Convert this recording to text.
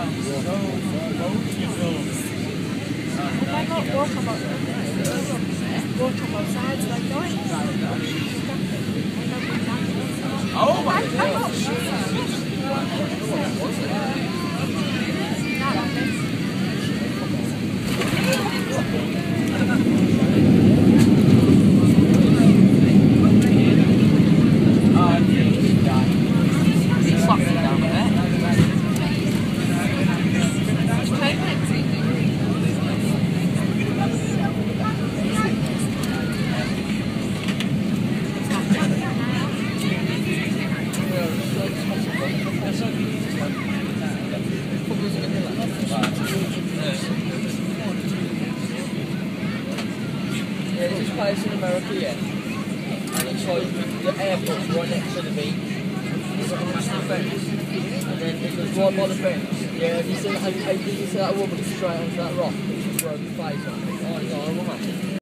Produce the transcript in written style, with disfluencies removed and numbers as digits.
Why not walk on both sides like going? Oh my God! Yeah, there's this place in America, yeah, and it's like the airport's right next to the beach. It's like a massive fence, and then it goes right by the fence. Yeah, have you seen that woman straight onto that rock? It's just broke his face on. Oh, it's horrible, man.